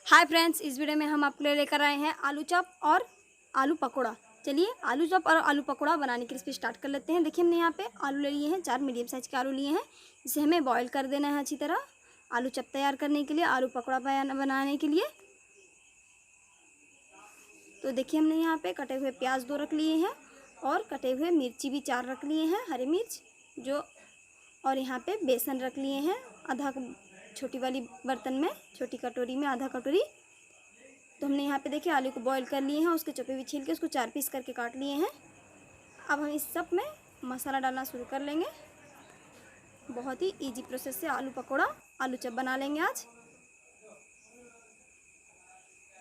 Hi friends, इस video में हम आपके लिए लेकर आए हैं आलू चॉप और आलू पकौड़ा। चलिए आलू चॉप और आलू पकौड़ा बनाने की रेसिपी स्टार्ट कर लेते हैं। देखिए हमने यहाँ पे आलू ले लिए हैं, 4 मीडियम साइज़ के आलू लिए हैं। इसे हमें बॉईल कर देना है अच्छी तरह आलू चॉप तैयार करने के लिए, आलू पकौड़ा बनाने के लिए। तो देखिए हमने यहाँ पे कटे हुए प्याज 2 रख लिए हैं और कटे हुए मिर्ची भी 4 रख लिए हैं, हरी मिर्च जो, और यहाँ पे बेसन रख लिए हैं आधा, छोटी वाली बर्तन में, छोटी कटोरी में आधा कटोरी। तो हमने यहाँ पे देखिए आलू को बॉईल कर लिए हैं, उसके चोपे भी छील के उसको 4 पीस करके काट लिए हैं। अब हम इस सब में मसाला डालना शुरू कर लेंगे। बहुत ही इजी प्रोसेस से आलू पकौड़ा आलू चप बना लेंगे आज।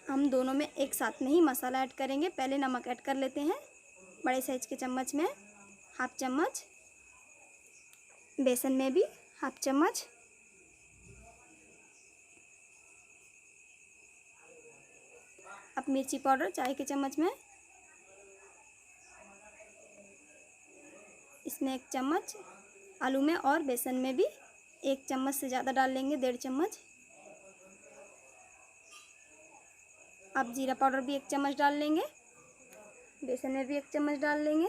हम दोनों में एक साथ में ही मसाला ऐड करेंगे। पहले नमक ऐड कर लेते हैं, बड़े साइज के चम्मच में हाफ चम्मच, बेसन में भी हाफ चम्मच, अब मिर्ची पाउडर चाय के चम्मच में, इसमें 1 चम्मच, आलू में और बेसन में भी 1 चम्मच से ज़्यादा डाल लेंगे, 1.5 चम्मच। अब जीरा पाउडर भी 1 चम्मच डाल लेंगे, बेसन में भी 1 चम्मच डाल लेंगे।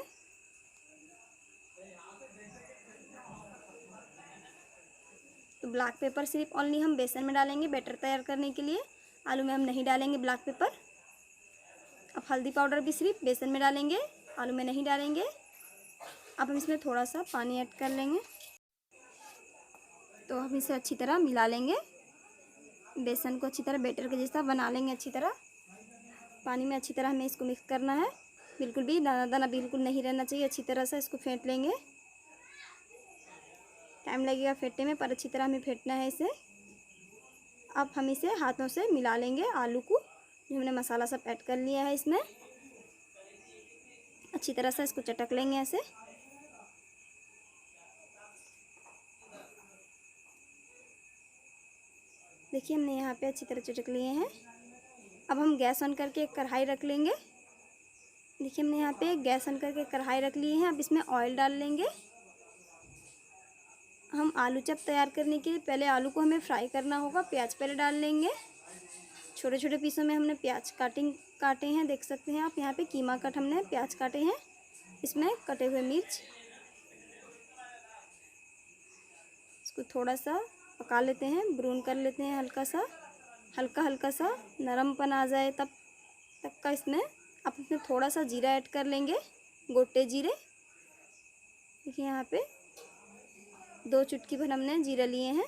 तो ब्लैक पेपर सिर्फ ओनली हम बेसन में डालेंगे बैटर तैयार करने के लिए, आलू में हम नहीं डालेंगे ब्लैक पेपर। अब हल्दी पाउडर भी सिर्फ बेसन में डालेंगे, आलू में नहीं डालेंगे। अब हम इसमें थोड़ा सा पानी ऐड कर लेंगे। तो हम इसे अच्छी तरह मिला लेंगे, बेसन को अच्छी तरह बैटर के जैसा बना लेंगे अच्छी तरह। पानी में अच्छी तरह हमें इसको मिक्स करना है, बिल्कुल भी दाना दाना बिल्कुल नहीं रहना चाहिए। अच्छी तरह से इसको फेंट लेंगे, टाइम लगेगा फेंटने में पर अच्छी तरह हमें फेंटना है इसे। अब हम इसे हाथों से मिला लेंगे आलू को, जो हमने मसाला सब ऐड कर लिया है इसमें। अच्छी तरह से इसको चटक लेंगे ऐसे। देखिए हमने यहाँ पे अच्छी तरह चटक लिए हैं। अब हम गैस ऑन करके एक कढ़ाई रख लेंगे। देखिए हमने यहाँ पे गैस ऑन करके कढ़ाई रख ली है। अब इसमें ऑयल डाल लेंगे। हम आलू चप तैयार करने के लिए पहले आलू को हमें फ्राई करना होगा। प्याज पहले डाल लेंगे, छोटे छोटे पीसों में हमने प्याज काटे हैं, देख सकते हैं आप यहाँ पे कीमा कट हमने प्याज काटे हैं। इसमें कटे हुए मिर्च, इसको थोड़ा सा पका लेते हैं, ब्राउन कर लेते हैं, हल्का सा नरमपन आ जाए तब तक का इसमें। अब इसमें थोड़ा सा जीरा ऐड कर लेंगे, गोटे जीरे। देखिए यहाँ पे 2 चुटकी भर हमने जीरा लिए हैं।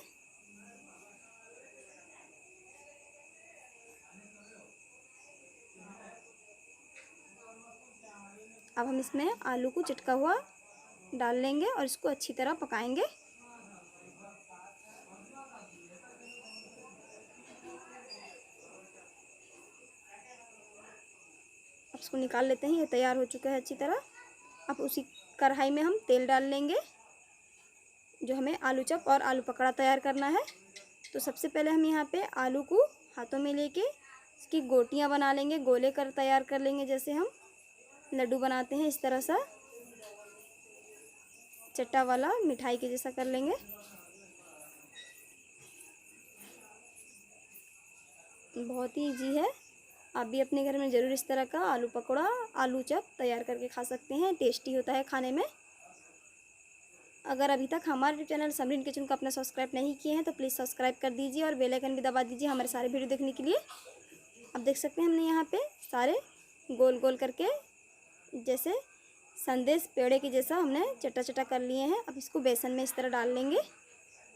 अब हम इसमें आलू को चटका हुआ डाल लेंगे और इसको अच्छी तरह पकाएंगे। अब इसको निकाल लेते हैं, ये तैयार हो चुका है अच्छी तरह। अब उसी कढ़ाई में हम तेल डाल लेंगे, जो हमें आलू चप और आलू पकौड़ा तैयार करना है। तो सबसे पहले हम यहाँ पे आलू को हाथों में लेके इसकी गोटियाँ बना लेंगे, गोले कर तैयार कर लेंगे, जैसे हम लड्डू बनाते हैं इस तरह सा, चट्टा वाला मिठाई के जैसा कर लेंगे। बहुत ही इजी है, आप भी अपने घर में ज़रूर इस तरह का आलू पकौड़ा आलू चप तैयार करके खा सकते हैं। टेस्टी होता है खाने में। अगर अभी तक हमारे चैनल समरीन किचन को अपना सब्सक्राइब नहीं किए हैं तो प्लीज़ सब्सक्राइब कर दीजिए और बेल आइकन भी दबा दीजिए हमारे सारे वीडियो देखने के लिए। अब देख सकते हैं हमने यहाँ पे सारे गोल गोल करके जैसे संदेश पेड़े के जैसा हमने चटा चटा कर लिए हैं। अब इसको बेसन में इस तरह डाल लेंगे,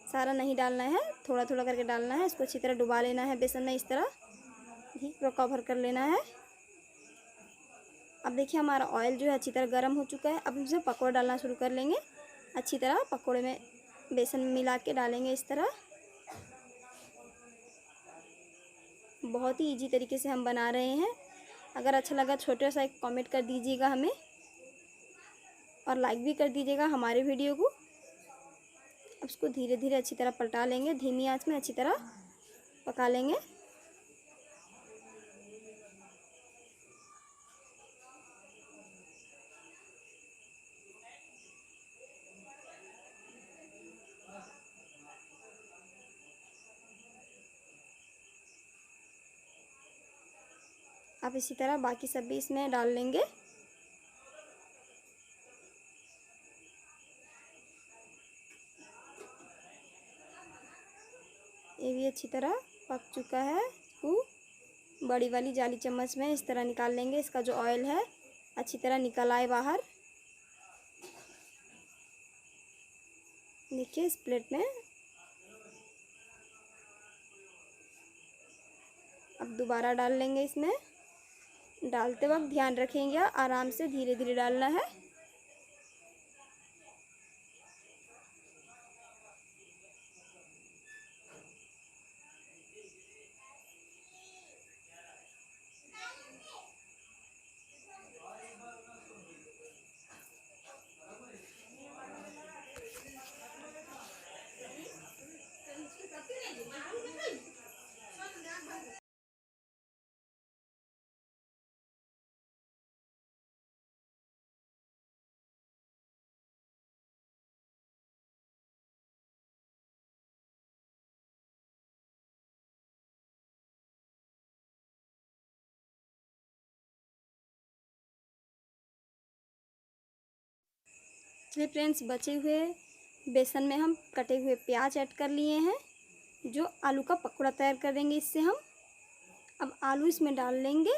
सारा नहीं डालना है, थोड़ा थोड़ा करके डालना है। इसको अच्छी तरह डुबा लेना है बेसन में, इस तरह ही पूरा कवर कर लेना है। अब देखिए हमारा ऑयल जो है अच्छी तरह गर्म हो चुका है। अब इसमें पकौड़े डालना शुरू कर लेंगे। अच्छी तरह पकौड़े में बेसन में मिला के डालेंगे इस तरह। बहुत ही इजी तरीके से हम बना रहे हैं। अगर अच्छा लगा छोटा सा एक कमेंट कर दीजिएगा हमें, और लाइक भी कर दीजिएगा हमारे वीडियो को। अब इसको धीरे धीरे अच्छी तरह पलटा लेंगे, धीमी आंच में अच्छी तरह पका लेंगे। अब इसी तरह बाकी सब भी इसमें डाल लेंगे। ये भी अच्छी तरह पक चुका है। इसको बड़ी वाली जाली चम्मच में इस तरह निकाल लेंगे। इसका जो ऑयल है अच्छी तरह निकल आए बाहर। देखिए इस प्लेट में। अब दोबारा डाल लेंगे इसमें। डालते वक्त ध्यान रखेंगे, आराम से धीरे धीरे डालना है। चलिए फ्रेंड्स, बचे हुए बेसन में हम कटे हुए प्याज ऐड कर लिए हैं, जो आलू का पकौड़ा तैयार करेंगे इससे हम। अब आलू इसमें डाल लेंगे।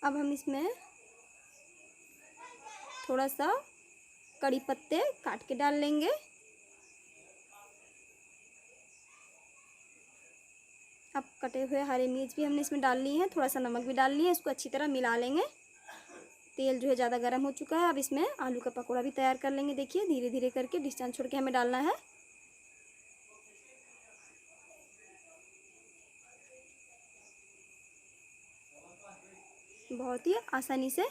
अब हम इसमें थोड़ा सा कड़ी पत्ते काट के डाल लेंगे। अब कटे हुए हरी मिर्च भी हमने इसमें डाल ली है, थोड़ा सा नमक भी डाल लिया है। इसको अच्छी तरह मिला लेंगे। तेल जो है ज़्यादा गर्म हो चुका है। अब इसमें आलू का पकौड़ा भी तैयार कर लेंगे। देखिए धीरे धीरे करके डिस्टेंस छोड़ के हमें डालना है। बहुत ही आसानी से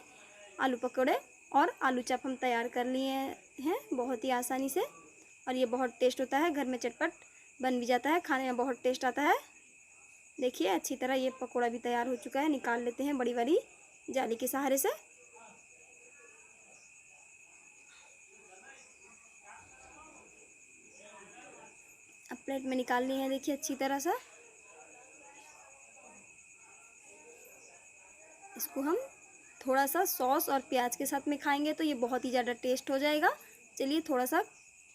आलू पकौड़े और आलू चप हम तैयार कर लिए हैं, बहुत ही आसानी से। और ये बहुत टेस्ट होता है, घर में चटपट बन भी जाता है, खाने में बहुत टेस्ट आता है। देखिए अच्छी तरह ये पकौड़ा भी तैयार हो चुका है। निकाल लेते हैं बड़ी वाली जाली के सहारे से। अब प्लेट में निकाल ली है। देखिए अच्छी तरह से इसको हम थोड़ा सा सॉस और प्याज के साथ में खाएंगे तो ये बहुत ही ज़्यादा टेस्ट हो जाएगा। चलिए थोड़ा सा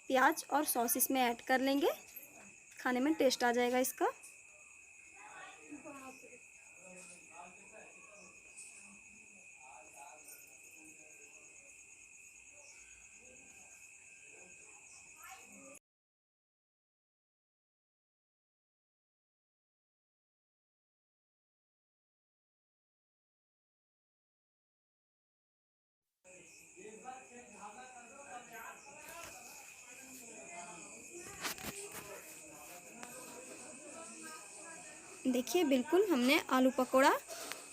प्याज और सॉस इसमें ऐड कर लेंगे, खाने में टेस्ट आ जाएगा इसका। देखिए बिल्कुल हमने आलू पकोड़ा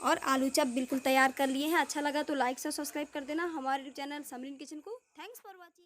और आलू चप बिल्कुल तैयार कर लिए हैं। अच्छा लगा तो लाइक से सब्सक्राइब कर देना हमारे चैनल समरीन किचन को। Thanks for watching.